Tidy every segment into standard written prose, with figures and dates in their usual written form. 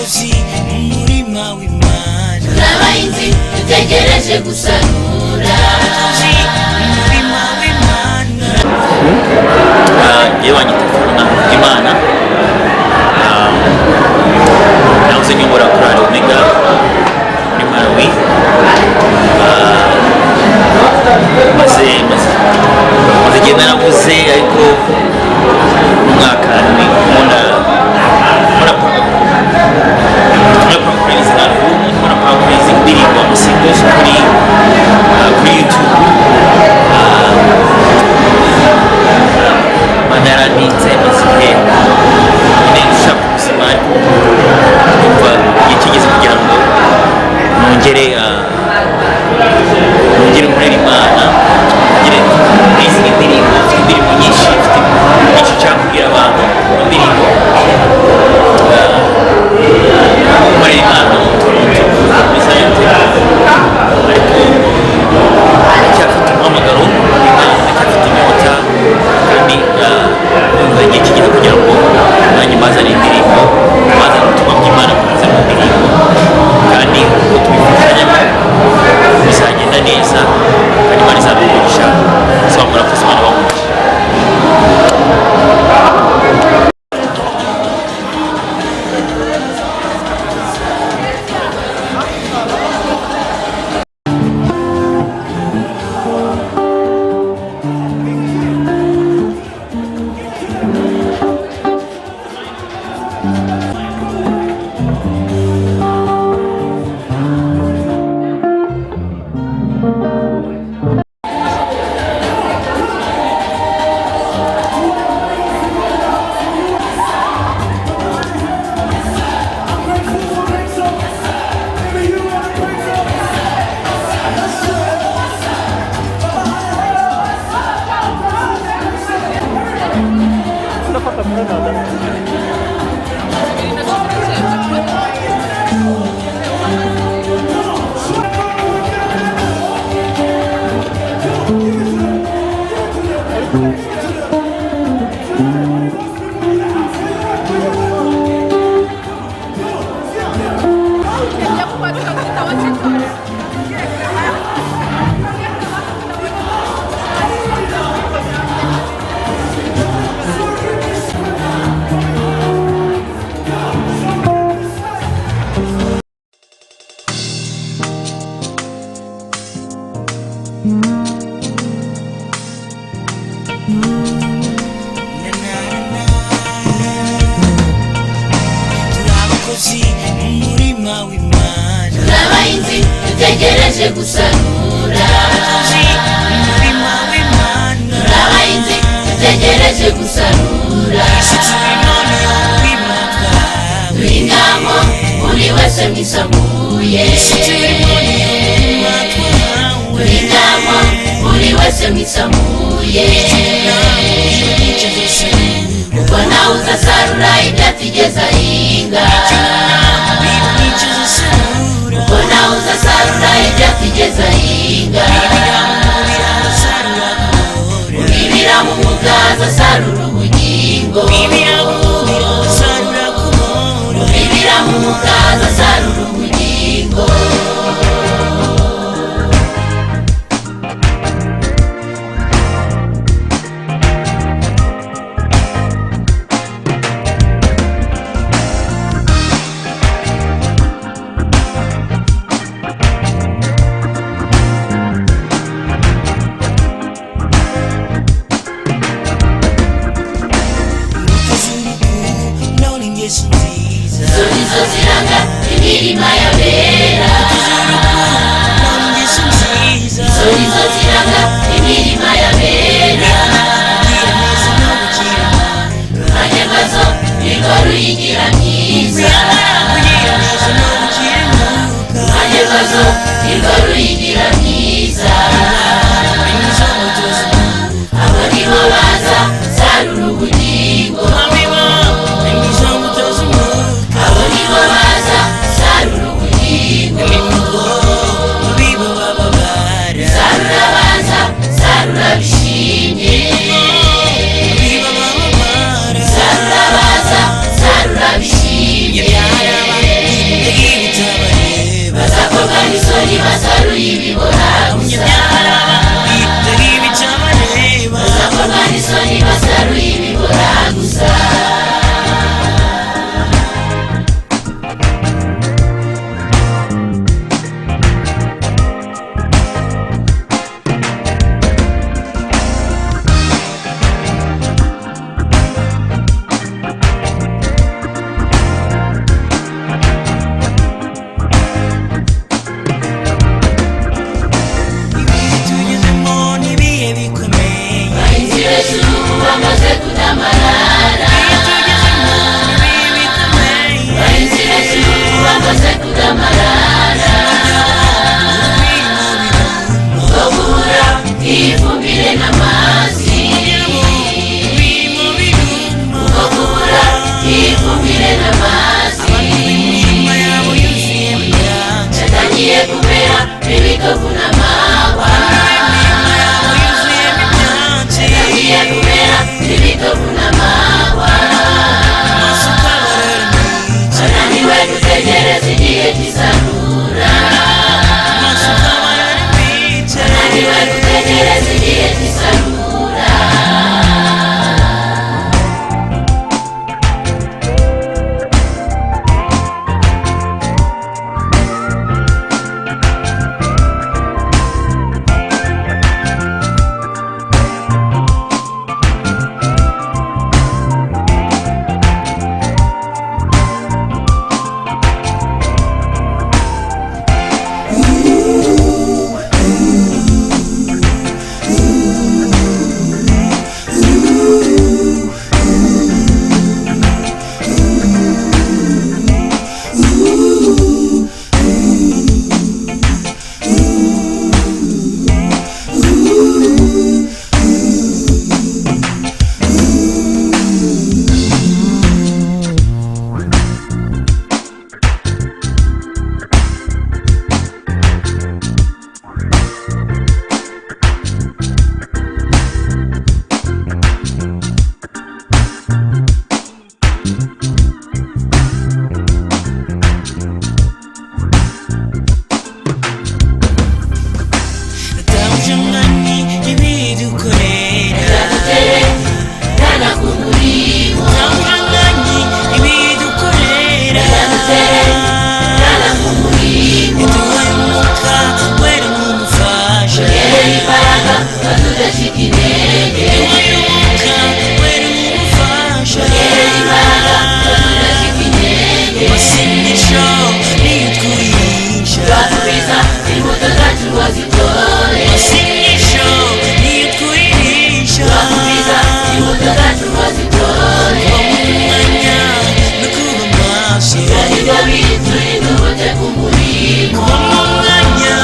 abakozi mu murima w'Imana, turabahinzi dutegereje gusarura mu murima w'Imana. Yewe wanyita Imana nahoze nyobora korali Omega muri Malawi, maze igihe naravuze ariko umwaka nkunda indirimbo amasingles kuri YouTube. Manaranditse maze igihe nshaka ubuzima numva igihe kigeze kugira ngo nongere nkorera Imana, nongere n'izindi ndirimbo. Mfite indirimbo nyinshi, mfite byinshi nshaka kubwira abantu mu ndirimbo nkorera Imana mu Toronto muri Zion Temple, ariko ndacyafite umuhamagaro w'Imana, ndacyafite inyota, kandi numva igihe kigeze kugira ngo nanjye mbazane indirimbo, mbazane ubutumwa bw'Imana bukaza mu ndirimbo, kandi uko tubifashanya bizagenda neza kandi Imana izabigisha. Saba murakoze, Imana ibahe. turabahinzi dutegereje gusarura turabahinzi dutegereje gusarura duhingamo buri wese mwisamuye, duhingamo buri wese mwisamuye, kuko nawe uzasarura ibyo atigeze ahinga, kuko nawe uzasarura ibyo atigeze ahinga. Ubibira mu mugaza asarura ubugingo, ubibira mu mugaza asarura ubugingo. Izo ziranga imirima y'abera, izo nizo ziranga imirima y'abera, kanyagazo nirwo ruyigira myiza, kanyagazo nirwo ruyigira myiza. Abo nibo baza sarura ubugingo, abo nibo baza sarura ubugingo, sarura baza sarura bishimye, sarura baza sarura bishimye. bakorwa n'isoni basaruye ibibora gusa dore ibicabareba bakorwa n'isoni basaruye ibibora gusa tugezemo n'ibihe bikomeye bahinzi b'ejo bamaze kudamarara tugezemo n'ibihe bikomeye bahinzi b'ejo bamaze kudamarara babura ifumbire n'amazi birimo biruma babura ifumbire n'amazi imirima yabo yuzuye ibyatsi yatangiye kumera ibitovu n'amahwa imirima yabo yuzuye ibyatsi yatangiye kumera ibitovu n'amahwa amasuka bararambitse bananiwe gutegereza igihe cy'isarura amasuka bararambitse bananiwe gutegereza igihe cy'isarura Tawujangani ibidukorera Tana kumurimo Tawujangani ibidukorera Tana kumurimo Iduhaye umwuka wera nk'umufasha Yere imbaraga batudashika intege Iduhaye umwuka wera nk'umufasha Yere imbaraga batudashika intege Amasengesho niyo twihisha Twasubiza imbuto zacu ngo zitore Amasengesho niyo twihisha Twasubiza imbuto zacu ngo zitore Umwanya no kuba maso Nibyo biturinda ubute ku murimo Kuba mu mwanya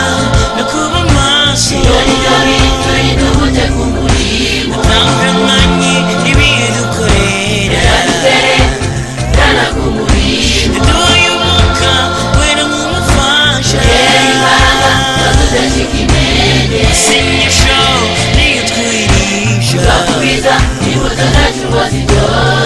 no kuba maso Nibyo biturinda ubute ku murimo Tawujangani ibidukorera Tana kumurimo Iduhaye umwuka wera nk'umufasha Yere imbaraga batudashika intege Amasengesho niyo twihisha Twasubiza imbuto zacu ngo zitore